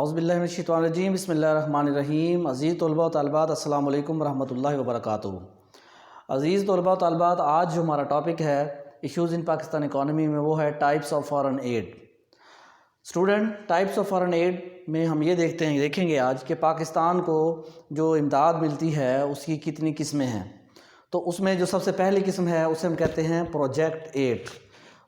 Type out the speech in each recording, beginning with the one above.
اعوذ باللہ من الشیطان الرجیم، بسم اللہ الرحمن الرحیم۔ عزیز طلباء و طالبات، السلام علیکم ورحمۃ اللہ وبرکاتہ۔ عزیز طلباء و طالبات، آج جو ہمارا ٹاپک ہے ایشوز ان پاکستان اکانومی میں، وہ ہے types of foreign aid. Student, types of foreign aid میں ہم یہ دیکھیں گے آج کہ پاکستان کو جو امداد ملتی ہے اس کی کتنی قسمیں ہیں۔ تو اس میں جو سب سے پہلی قسم ہے اسے ہم کہتے ہیں پروجیکٹ ایڈ۔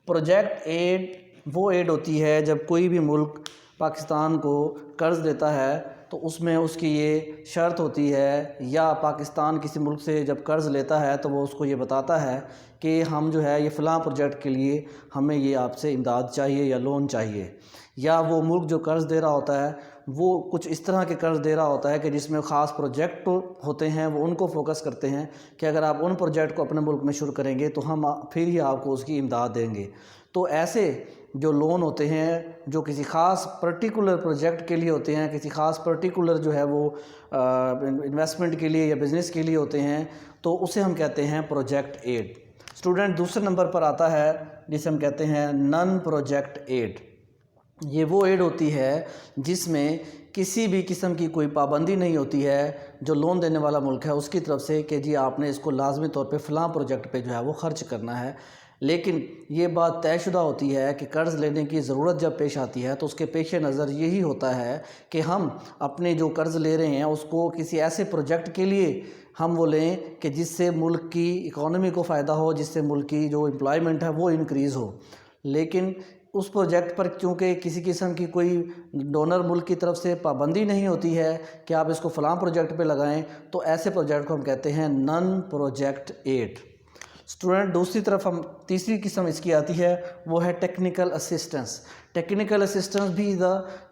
پروجیکٹ ایڈ وہ ایڈ ہوتی ہے جب کوئی بھی ملک پاکستان کو قرض دیتا ہے تو اس میں اس کی یہ شرط ہوتی ہے، یا پاکستان کسی ملک سے جب قرض لیتا ہے تو وہ اس کو یہ بتاتا ہے کہ ہم جو ہے یہ فلاں پروجیکٹ کے لیے ہمیں یہ آپ سے امداد چاہیے یا لون چاہیے، یا وہ ملک جو قرض دے رہا ہوتا ہے وہ کچھ اس طرح کے قرض دے رہا ہوتا ہے کہ جس میں خاص پروجیکٹ ہوتے ہیں، وہ ان کو فوکس کرتے ہیں کہ اگر آپ ان پروجیکٹ کو اپنے ملک میں شروع کریں گے تو ہم پھر ہی آپ کو اس کی امداد دیں گے۔ تو ایسے جو لون ہوتے ہیں جو کسی خاص پرٹیکولر پروجیکٹ کے لیے ہوتے ہیں، کسی خاص پرٹیکولر جو ہے وہ انویسٹمنٹ کے لیے یا بزنس کے لیے ہوتے ہیں، تو اسے ہم کہتے ہیں پروجیکٹ ایڈ۔ اسٹوڈنٹ، دوسرے نمبر پر آتا ہے جسے ہم کہتے ہیں نن پروجیکٹ ایڈ۔ یہ وہ ایڈ ہوتی ہے جس میں کسی بھی قسم کی کوئی پابندی نہیں ہوتی ہے جو لون دینے والا ملک ہے اس کی طرف سے کہ جی آپ نے اس کو لازمی طور پہ فلاں پروجیکٹ پہ جو ہے وہ خرچ کرنا ہے، لیکن یہ بات طے شدہ ہوتی ہے کہ قرض لینے کی ضرورت جب پیش آتی ہے تو اس کے پیش نظر یہی ہوتا ہے کہ ہم اپنے جو قرض لے رہے ہیں اس کو کسی ایسے پروجیکٹ کے لیے ہم وہ لیں کہ جس سے ملک کی اکانومی کو فائدہ ہو، جس سے ملک کی جو امپلائمنٹ ہے وہ انکریز ہو۔ لیکن اس پروجیکٹ پر چونکہ کسی قسم کی کوئی ڈونر ملک کی طرف سے پابندی نہیں ہوتی ہے کہ آپ اس کو فلاں پروجیکٹ پہ لگائیں، تو ایسے پروجیکٹ کو ہم کہتے ہیں نن پروجیکٹ ایڈ۔ اسٹوڈنٹ، دوسری طرف ہم تیسری قسم اس کی آتی ہے، وہ ہے ٹیکنیکل اسسٹنس۔ ٹیکنیکل اسسٹنس بھی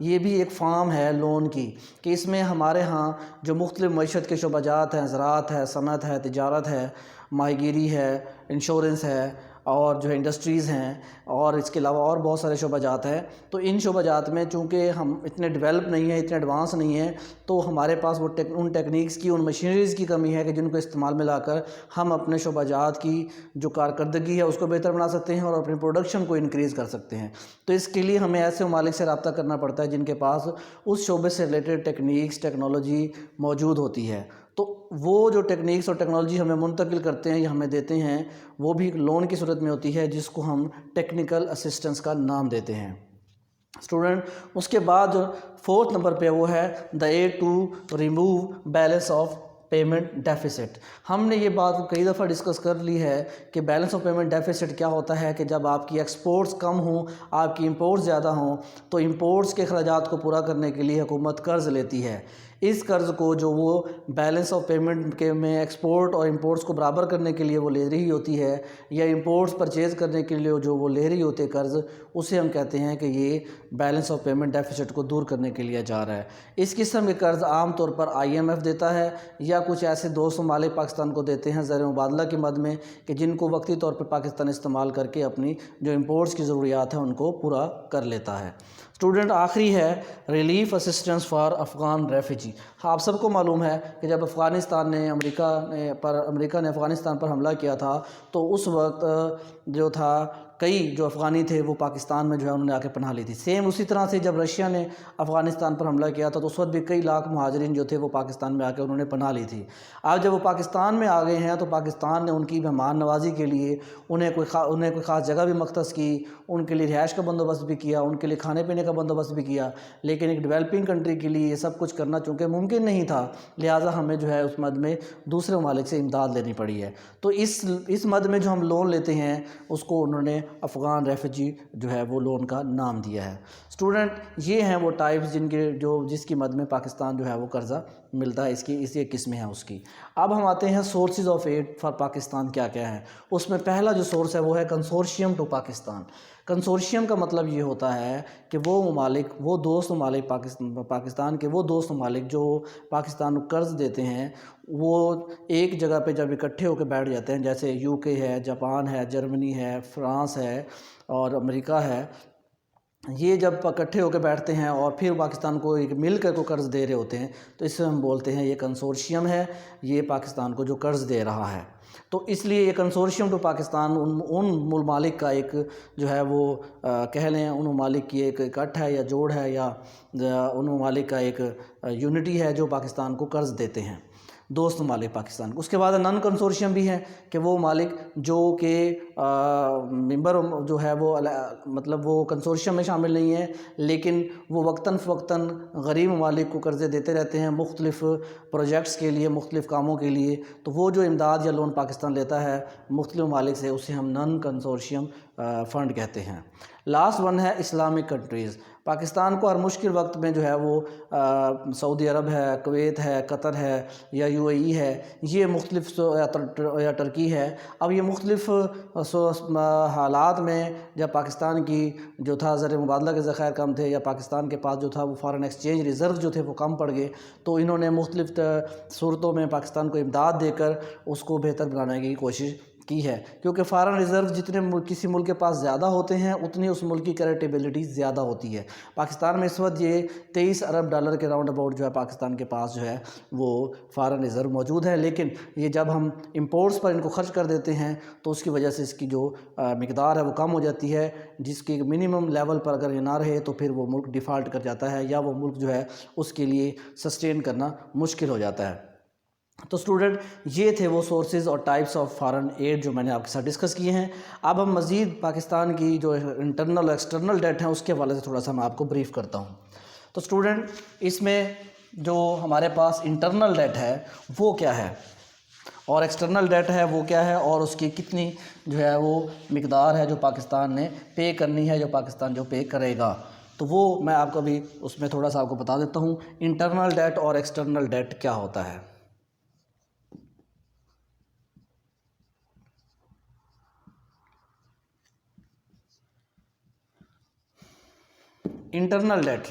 یہ بھی ایک فارم ہے لون کی، کہ اس میں ہمارے ہاں جو مختلف معیشت کے شعبہ جات ہیں، زراعت ہے، صنعت ہے، تجارت ہے، ماہی گیری ہے، انشورنس ہے، اور جو ہے انڈسٹریز ہیں، اور اس کے علاوہ اور بہت سارے شعبہ جات ہیں، تو ان شعبہ جات میں چونکہ ہم اتنے ڈیولپ نہیں ہیں، اتنے ایڈوانس نہیں ہیں، تو ہمارے پاس وہ ان ٹیکنیکس کی، ان مشینریز کی کمی ہے کہ جن کو استعمال میں لا کر ہم اپنے شعبہ جات کی جو کارکردگی ہے اس کو بہتر بنا سکتے ہیں اور اپنی پروڈکشن کو انکریز کر سکتے ہیں۔ تو اس کے لیے ہمیں ایسے ممالک سے رابطہ کرنا پڑتا ہے جن کے پاس اس شعبے سے ریلیٹڈ ٹیکنیکس، ٹیکنالوجی موجود ہوتی ہے۔ تو وہ جو ٹیکنیکس اور ٹیکنالوجی ہمیں منتقل کرتے ہیں یا ہمیں دیتے ہیں، وہ بھی لون کی صورت میں ہوتی ہے جس کو ہم ٹیکنیکل اسسٹنس کا نام دیتے ہیں۔ اسٹوڈنٹ، اس کے بعد جو فورتھ نمبر پہ وہ ہے the aid to remove balance of payment deficit. ہم نے یہ بات کئی دفعہ ڈسکس کر لی ہے کہ بیلنس آف پیمنٹ ڈیفیسٹ کیا ہوتا ہے، کہ جب آپ کی ایکسپورٹس کم ہوں، آپ کی امپورٹس زیادہ ہوں، تو امپورٹس کے اخراجات کو پورا کرنے کے لیے حکومت قرض لیتی ہے۔ اس قرض کو جو وہ بیلنس آف پیمنٹ کے میں ایکسپورٹ اور امپورٹس کو برابر کرنے کے لیے وہ لے رہی ہوتی ہے، یا امپورٹس پرچیز کرنے کے لیے جو وہ لے رہی ہوتی ہے قرض، اسے ہم کہتے ہیں کہ یہ بیلنس آف پیمنٹ ڈیفیسٹ کو دور کرنے کے لیے جا رہا ہے۔ اس قسم کے قرض عام طور پر IMF دیتا ہے، یا کچھ ایسے دوست ممالک پاکستان کو دیتے ہیں زر مبادلہ کی مد میں، کہ جن کو وقتی طور پر پاکستان استعمال کر کے اپنی جو امپورٹس کی ضروریات ہیں ان کو پورا کر لیتا ہے۔ اسٹوڈنٹ، آخری ہے relief assistance for Afghan refugee. آپ سب کو معلوم ہے کہ جب امریکہ نے افغانستان پر حملہ کیا تھا تو اس وقت جو تھا کئی جو افغانی تھے وہ پاکستان میں جو ہے انہوں نے آ کے پناہ لی تھی۔ سیم اسی طرح سے جب رشیا نے افغانستان پر حملہ کیا تھا تو اس وقت بھی کئی لاکھ مہاجرین جو تھے وہ پاکستان میں آ کے انہوں نے پناہ لی تھی۔ آج جب وہ پاکستان میں آ گئے ہیں تو پاکستان نے ان کی مہمان نوازی کے لیے انہیں کوئی خاص جگہ بھی مختص کی، ان کے لیے رہائش کا بندوبست بھی کیا، ان کے لیے کھانے پینے کا بندوبست بھی کیا، لیکن ایک ڈیولپنگ کنٹری کے لیے یہ سب کچھ کرنا چونکہ ممکن نہیں تھا، لہٰذا ہمیں جو ہے اس مد میں دوسرے ممالک سے امداد لینی پڑی ہے۔ تو اس مد میں جو ہم لون لیتے ہیں اس کو انہوں نے افغان ریفیوجی جو ہے وہ لون کا نام دیا ہے۔ اسٹوڈنٹ، یہ ہیں وہ ٹائپس جس کی مد میں پاکستان جو ہے وہ قرضہ ملتا ہے، اس ایک قسم ہے اس کی۔ اب ہم آتے ہیں sources of aid for Pakistan کیا کیا ہیں۔ اس میں پہلا جو سورس ہے وہ ہے کنسورشیم ٹو پاکستان۔ کنسورشیم کا مطلب یہ ہوتا ہے کہ وہ دوست ممالک پاکستان کے وہ دوست ممالک جو پاکستان کو قرض دیتے ہیں، وہ ایک جگہ پہ جب اکٹھے ہو کے بیٹھ جاتے ہیں، جیسے UK ہے، جاپان ہے، جرمنی ہے، فرانس ہے اور امریکہ ہے، یہ جب اکٹھے ہو کے بیٹھتے ہیں اور پھر پاکستان کو ایک مل کر کو قرض دے رہے ہوتے ہیں تو اس سے ہم بولتے ہیں یہ کنسورشیم ہے، یہ پاکستان کو جو قرض دے رہا ہے۔ تو اس لیے یہ کنسورشیم ٹو پاکستان ان ممالک کا ایک جو ہے وہ کہہ لیں ان ممالک کی ایک اکٹھ ہے یا جوڑ ہے یا ان ممالک کا ایک یونٹی ہے جو پاکستان کو قرض دیتے ہیں، دوست ممالک پاکستان کو۔ اس کے بعد نان کنسورشیم بھی ہے کہ وہ ممالک جو کہ ممبر جو ہے وہ مطلب وہ کنسورشیم میں شامل نہیں ہیں، لیکن وہ وقتاً فوقتاً غریب ممالک کو قرضے دیتے رہتے ہیں مختلف پروجیکٹس کے لیے، مختلف کاموں کے لیے، تو وہ جو امداد یا لون پاکستان لیتا ہے مختلف ممالک سے، اسے ہم نان کنسورشیم فنڈ کہتے ہیں۔ لاسٹ ون ہے اسلامک کنٹریز۔ پاکستان کو ہر مشکل وقت میں جو ہے وہ سعودی عرب ہے، کویت ہے، قطر ہے یا UAE ہے، یہ مختلف یا ٹرکی ہے، اب یہ مختلف حالات میں جب پاکستان کی جو تھا زر مبادلہ کے ذخائر کم تھے یا پاکستان کے پاس جو تھا وہ فارن ایکسچینج ریزرو جو تھے وہ کم پڑ گئے، تو انہوں نے مختلف صورتوں میں پاکستان کو امداد دے کر اس کو بہتر بنانے کی کوشش کی ہے، کیونکہ فارن ریزرو جتنے کسی ملک کے پاس زیادہ ہوتے ہیں اتنی اس ملک کی کریڈیبلٹی زیادہ ہوتی ہے۔ پاکستان میں اس وقت یہ $23 ارب کے راؤنڈ اباؤٹ جو ہے پاکستان کے پاس جو ہے وہ فارن ریزرو موجود ہے، لیکن یہ جب ہم امپورٹس پر ان کو خرچ کر دیتے ہیں تو اس کی وجہ سے اس کی جو مقدار ہے وہ کم ہو جاتی ہے، جس کی منیمم لیول پر اگر یہ نہ رہے تو پھر وہ ملک ڈیفالٹ کر جاتا ہے یا وہ ملک جو ہے اس کے لیے سسٹین کرنا مشکل ہو جاتا ہے۔ تو اسٹوڈنٹ یہ تھے وہ سورسز اور ٹائپس آف فارن ایڈ جو میں نے آپ کے ساتھ ڈسکس کیے ہیں۔ اب ہم مزید پاکستان کی جو انٹرنل اور ایکسٹرنل ڈیٹ ہیں اس کے حوالے سے تھوڑا سا میں آپ کو بریف کرتا ہوں۔ تو اسٹوڈنٹ اس میں جو ہمارے پاس انٹرنل ڈیٹ ہے وہ کیا ہے اور ایکسٹرنل ڈیٹ ہے وہ کیا ہے اور اس کی کتنی جو ہے وہ مقدار ہے جو پاکستان نے پے کرنی ہے، جو پاکستان جو پے کرے گا، تو وہ میں آپ کو ابھی اس میں تھوڑا سا آپ کو بتا دیتا ہوں انٹرنل ڈیٹ اور ایکسٹرنل ڈیٹ کیا ہوتا ہے۔ انٹرنل ڈیٹ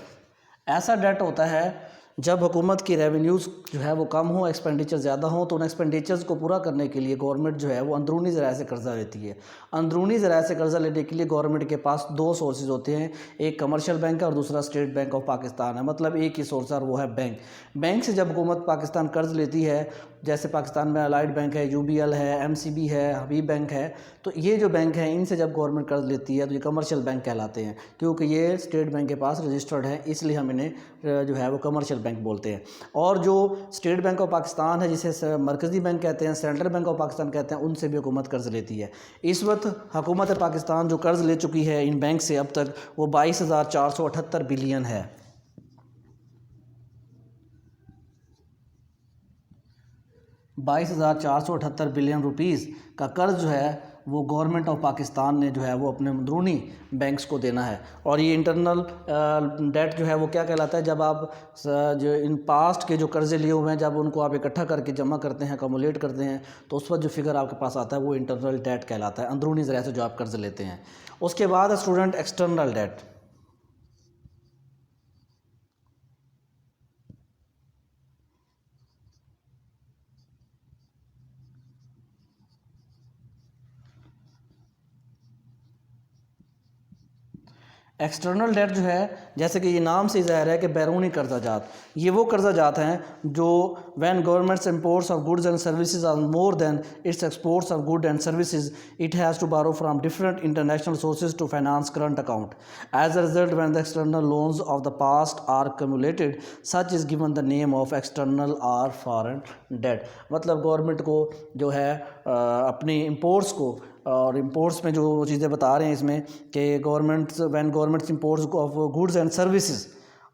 ایسا ڈیٹ ہوتا ہے جب حکومت کی ریونیوز جو ہے وہ کم ہوں، ایکسپینڈیچر زیادہ ہوں، تو ان ایکسپینڈیچرز کو پورا کرنے کے لیے گورنمنٹ جو ہے وہ اندرونی ذرائع سے قرضہ لیتی ہے۔ اندرونی ذرائع سے قرضہ لینے کے لیے گورنمنٹ کے پاس دو سورسز ہوتے ہیں، ایک کمرشل بینک ہے اور دوسرا اسٹیٹ بینک آف پاکستان ہے، مطلب ایک ہی سورس ہے اور وہ ہے بینک۔ بینک سے جب حکومت پاکستان قرض لیتی ہے، جیسے پاکستان میں الائڈ بینک ہے، UBL ہے، MCB ہے، حبیب بینک ہے، تو یہ جو بینک ہیں ان سے جب گورنمنٹ قرض لیتی ہے تو یہ کمرشل بینک کہلاتے ہیں، کیونکہ یہ اسٹیٹ بینک کے پاس رجسٹرڈ ہے، اس لیے ہم انہیں جو ہے وہ کمرشل بینک بولتے ہیں۔ اور جو اسٹیٹ بینک آف پاکستان ہے جسے مرکزی بینک کہتے ہیں، سینٹرل بینک آف پاکستان کہتے ہیں، ان سے بھی حکومت قرض لیتی ہے۔ اس وقت حکومت پاکستان جو قرض لے چکی ہے ان بینک سے اب تک وہ 22,478 بلین ہے۔ 22,478 بلین روپیز کا قرض جو ہے وہ گورنمنٹ آف پاکستان نے جو ہے وہ اپنے اندرونی بینکس کو دینا ہے۔ اور یہ انٹرنل ڈیٹ جو ہے وہ کیا کہلاتا ہے، جب آپ جو ان پاسٹ کے جو قرضے لیے ہوئے ہیں جب ان کو آپ اکٹھا کر کے جمع کرتے ہیں، ایکومولیٹ کرتے ہیں، تو اس وقت جو فگر آپ کے پاس آتا ہے وہ انٹرنل ڈیٹ کہلاتا ہے، اندرونی ذرائع سے جو آپ قرض لیتے ہیں۔ اس کے بعد student external debt. External debt جو ہے جیسے کہ یہ نام سے ظاہر ہے کہ بیرونی قرضہ جات، یہ وہ قرضہ جات ہیں جو when governments imports of goods and services are more than its exports of good and services it has to borrow from different international sources to finance current account as a result when the external loans of the past are cumulated such is given the name of external or foreign debt. مطلب government کو جو ہے اپنی imports کو، اور imports میں جو چیزیں بتا رہے ہیں اس میں کہ when governments imports of goods and services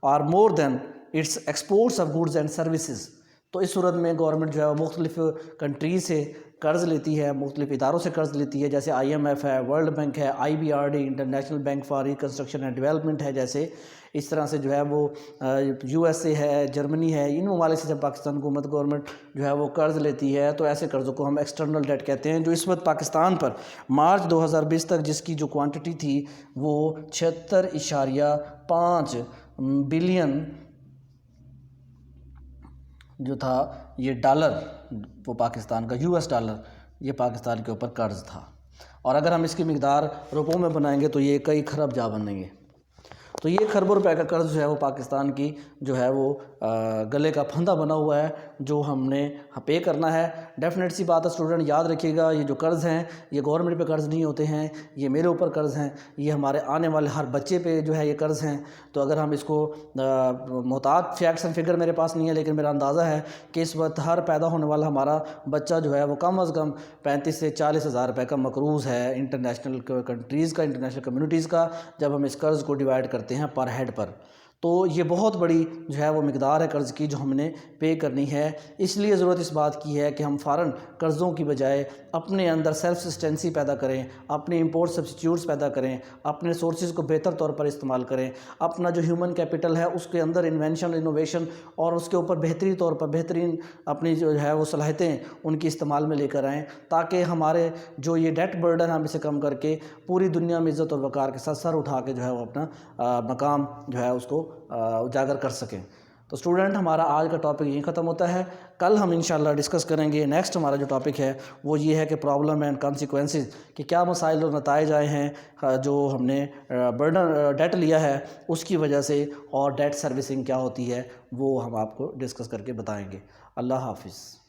are more than its exports of goods and services, تو اس صورت میں گورنمنٹ جو ہے مختلف کنٹریز سے قرض لیتی ہے، مختلف اداروں سے قرض لیتی ہے، جیسے IMF ہے، ورلڈ بینک ہے، IBRD international bank for reconstruction and development ہے، جیسے اس طرح سے جو ہے وہ USA ہے، جرمنی ہے، ان ممالک سے جب پاکستان حکومت گورنمنٹ جو ہے وہ قرض لیتی ہے تو ایسے قرضوں کو ہم ایکسٹرنل ڈیٹ کہتے ہیں، جو اس وقت پاکستان پر مارچ 2020 تک جس کی جو کوانٹٹی تھی وہ 76.5 بلین جو تھا یہ ڈالر، وہ پاکستان کا US ڈالر یہ پاکستان کے اوپر قرض تھا، اور اگر ہم اس کی مقدار روپوں میں بنائیں گے تو یہ کئی خرب جا بنیں گے۔ تو تو یہ کھربوں روپے کا قرض جو ہے وہ پاکستان کی جو ہے وہ گلے کا پھندا بنا ہوا ہے جو ہم نے پے کرنا ہے۔ ڈیفینیٹ سی بات ہے اسٹوڈنٹ، یاد رکھیے گا یہ جو قرض ہیں یہ گورنمنٹ پہ قرض نہیں ہوتے ہیں، یہ میرے اوپر قرض ہیں، یہ ہمارے آنے والے ہر بچے پہ جو ہے یہ قرض ہیں۔ تو اگر ہم اس کو محتاط فیکٹس اینڈ فگر میرے پاس نہیں ہے، لیکن میرا اندازہ ہے کہ اس وقت ہر پیدا ہونے والا ہمارا بچہ جو ہے وہ کم از کم 35 سے 40 ہزار روپے کا مقروض ہے انٹرنیشنل کنٹریز کا، انٹرنیشنل کمیونٹیز کا، جب ہم اس قرض کو ڈیوائڈ کرتے ہیں پر ہیڈ پر۔ تو یہ بہت بڑی جو ہے وہ مقدار ہے قرض کی جو ہم نے پے کرنی ہے۔ اس لیے ضرورت اس بات کی ہے کہ ہم فوراً قرضوں کی بجائے اپنے اندر سیلف سسٹینسی پیدا کریں، اپنے امپورٹ سبسٹیٹیوٹس پیدا کریں، اپنے سورسز کو بہتر طور پر استعمال کریں، اپنا جو ہیومن کیپٹل ہے اس کے اندر انوینشن انوویشن اور اس کے اوپر بہتری طور پر بہترین اپنی جو ہے وہ صلاحیتیں ان کی استعمال میں لے کر آئیں، تاکہ ہمارے جو یہ ڈیٹ برڈن ہم اسے کم کر کے پوری دنیا میں عزت اور وقار کے ساتھ سر اٹھا کے جو ہے وہ اپنا مقام جو ہے اس کو اجاگر کر سکیں۔ تو اسٹوڈنٹ ہمارا آج کا ٹاپک یہیں ختم ہوتا ہے۔ کل ہم انشاءاللہ ڈسکس کریں گے، نیکسٹ ہمارا جو ٹاپک ہے وہ یہ ہے کہ پرابلم اینڈ کانسیکوینسز، کہ کیا مسائل اور نتائج آئے ہیں جو ہم نے برڈن ڈیٹ لیا ہے اس کی وجہ سے، اور ڈیٹ سروسنگ کیا ہوتی ہے وہ ہم آپ کو ڈسکس کر کے بتائیں گے۔ اللہ حافظ۔